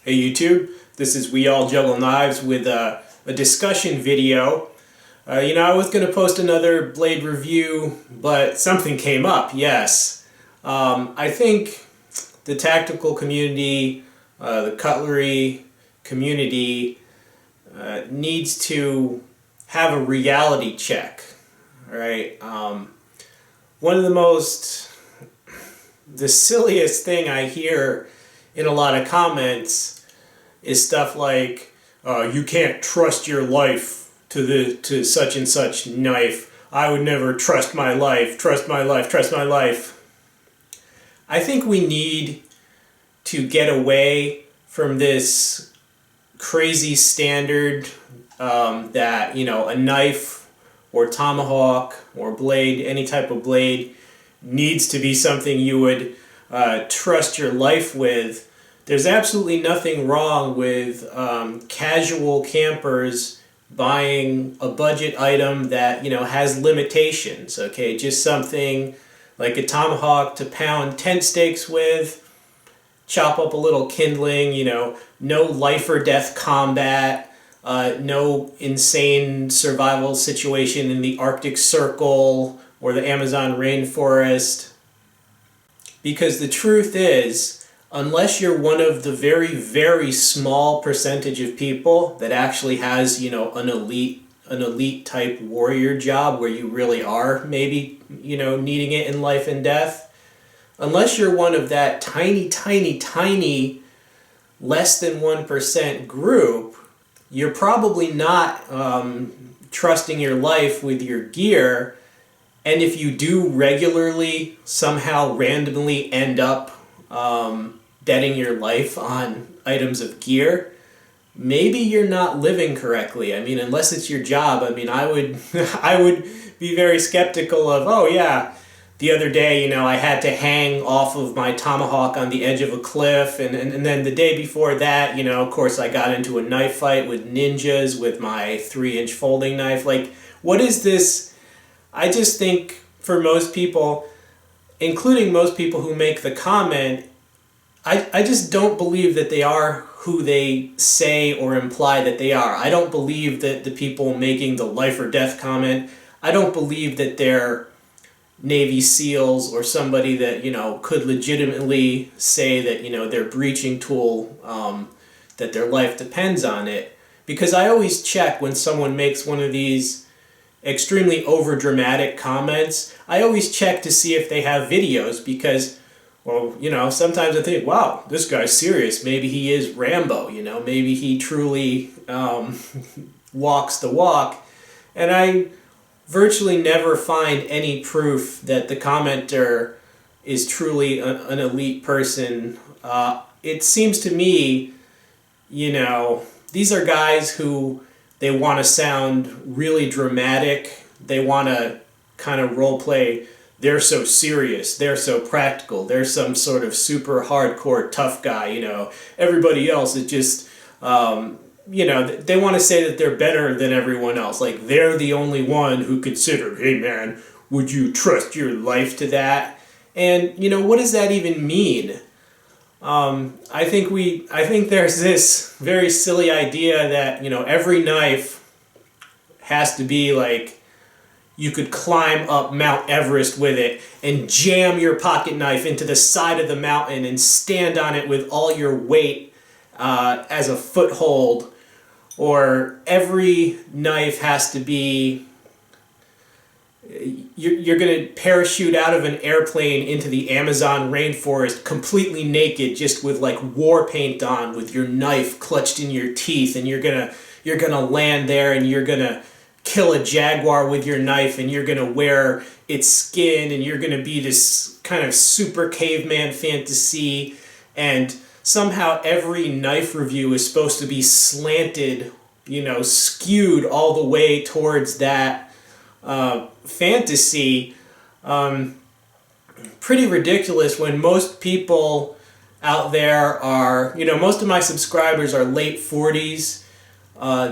Hey YouTube, this is We All Juggle Knives with a discussion video. I was going to post another blade review, but something came up, yes. I think the tactical community, the cutlery community needs to have a reality check, right? One of the silliest thing I hear in a lot of comments is stuff like, you can't trust your life to such and such knife. I would never trust my life, trust my life, trust my life. I think we need to get away from this crazy standard that, a knife or tomahawk or blade, any type of blade, needs to be something you would trust your life with. There's absolutely nothing wrong with casual campers buying a budget item that has limitations. Okay, just something like a tomahawk to pound tent stakes with, chop up a little kindling. No life or death combat, no insane survival situation in the Arctic Circle or the Amazon rainforest. Because the truth is, unless you're one of the very, very small percentage of people that actually has, an elite type warrior job where you really are maybe, needing it in life and death, unless you're one of that tiny, tiny, tiny, less than 1% group, you're probably not trusting your life with your gear. And if you do regularly, somehow randomly end up betting your life on items of gear, maybe you're not living correctly. I mean, unless it's your job. I mean, I would I would be very skeptical of, oh yeah, the other day, I had to hang off of my tomahawk on the edge of a cliff, and then the day before that, of course, I got into a knife fight with ninjas with my 3-inch folding knife. Like, what is this? I just think for most people, including most people who make the comment, I just don't believe that they are who they say or imply that they are. I don't believe that the people making the life or death comment, I don't believe that they're Navy SEALs or somebody that, could legitimately say that, their breaching tool, that their life depends on it. Because I always check when someone makes one of these extremely over-dramatic comments. I always check to see if they have videos because, well, sometimes I think, wow, this guy's serious. Maybe he is Rambo, maybe he truly walks the walk. And I virtually never find any proof that the commenter is truly an elite person. It seems to me, these are guys who they want to sound really dramatic. They want to kind of role play. They're so serious. They're so practical. They're some sort of super hardcore tough guy. Everybody else is just, they want to say that they're better than everyone else. Like they're the only one who considered, hey man, would you trust your life to that? And what does that even mean? I think there's this very silly idea that, every knife has to be like, you could climb up Mount Everest with it and jam your pocket knife into the side of the mountain and stand on it with all your weight as a foothold. Or every knife has to be, you're going to parachute out of an airplane into the Amazon rainforest completely naked, just with like war paint on, with your knife clutched in your teeth, and you're gonna land there and you're gonna kill a jaguar with your knife, and you're gonna wear its skin, and you're gonna be this kind of super caveman fantasy, and somehow every knife review is supposed to be slanted, skewed all the way towards that fantasy. Pretty ridiculous when most people out there are, most of my subscribers are late 40s.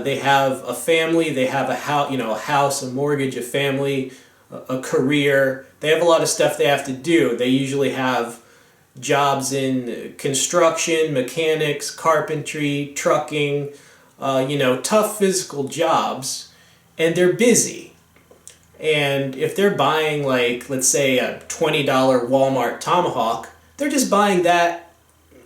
They have a family, they have a house, a mortgage, a family, a career. They have a lot of stuff they have to do. They usually have jobs in construction, mechanics, carpentry, trucking, tough physical jobs, and they're busy. And if they're buying, like, let's say a $20 Walmart Tomahawk, they're just buying that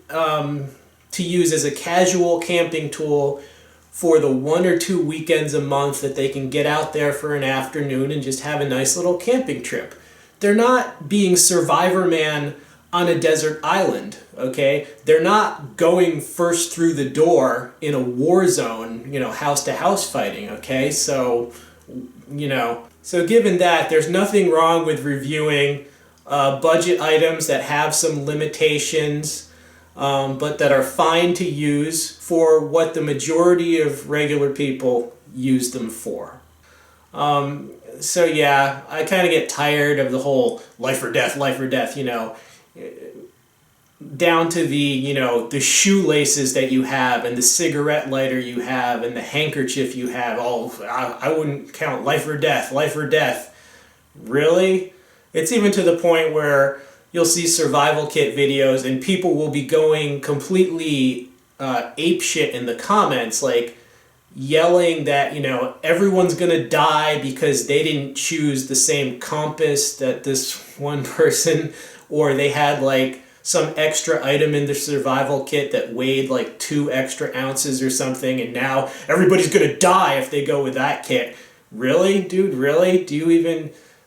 to use as a casual camping tool for the 1 or 2 weekends a month that they can get out there for an afternoon and just have a nice little camping trip. They're not being Survivorman on a desert island, okay? They're not going first through the door in a war zone, house to house fighting, okay? So given that, there's nothing wrong with reviewing budget items that have some limitations, but that are fine to use for what the majority of regular people use them for. So yeah, I kind of get tired of the whole life or death, down to the shoelaces that you have and the cigarette lighter you have and the handkerchief you have. I wouldn't count life or death. Really? It's even to the point where you'll see survival kit videos and people will be going completely apeshit in the comments, like yelling that, everyone's gonna die because they didn't choose the same compass that this one person, or they had like some extra item in the survival kit that weighed like 2 extra ounces or something, and now everybody's gonna die if they go with that kit. Really? Dude, really?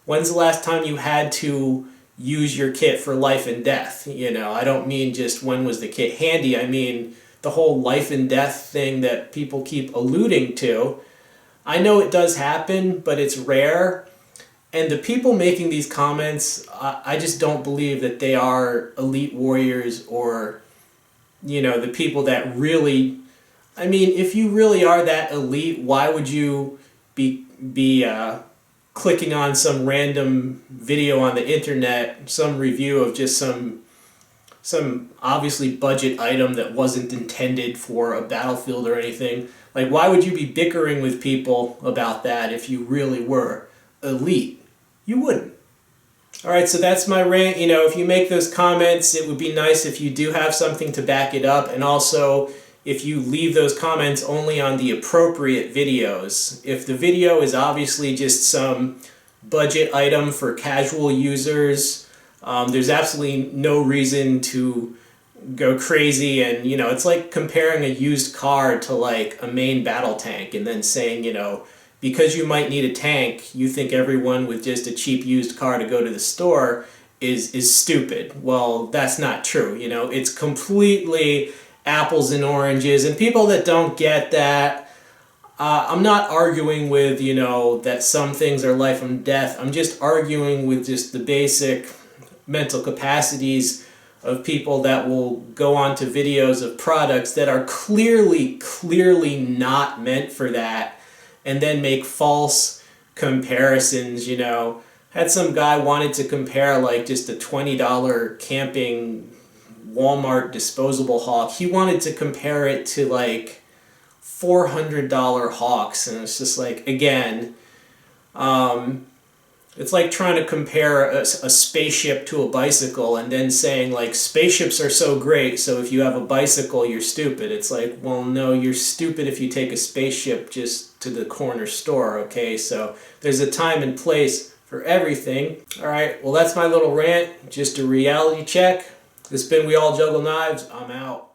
When's the last time you had to use your kit for life and death? I don't mean just when was the kit handy, I mean the whole life and death thing that people keep alluding to. I know it does happen, but it's rare. And the people making these comments, I just don't believe that they are elite warriors or, the people that really... I mean, if you really are that elite, why would you be clicking on some random video on the internet, some review of just some obviously budget item that wasn't intended for a battlefield or anything? Like, why would you be bickering with people about that if you really were elite? You wouldn't. Alright, so that's my rant. If you make those comments, it would be nice if you do have something to back it up, and also if you leave those comments only on the appropriate videos. If the video is obviously just some budget item for casual users, there's absolutely no reason to go crazy, and it's like comparing a used car to like a main battle tank and then saying, because you might need a tank, you think everyone with just a cheap used car to go to the store is stupid. Well, that's not true. It's completely apples and oranges, and people that don't get that, I'm not arguing with, that some things are life and death. I'm just arguing with just the basic mental capacities of people that will go on to videos of products that are clearly not meant for that, and then make false comparisons. Had some guy wanted to compare like just a $20 camping Walmart disposable hawk. He wanted to compare it to like $400 hawks, and it's just like, again, it's like trying to compare a spaceship to a bicycle and then saying like spaceships are so great, so if you have a bicycle you're stupid. It's like, well, no, you're stupid if you take a spaceship just to the corner store, okay? So there's a time and place for everything. Alright, well, that's my little rant, just a reality check. This has been We All Juggle Knives. I'm out.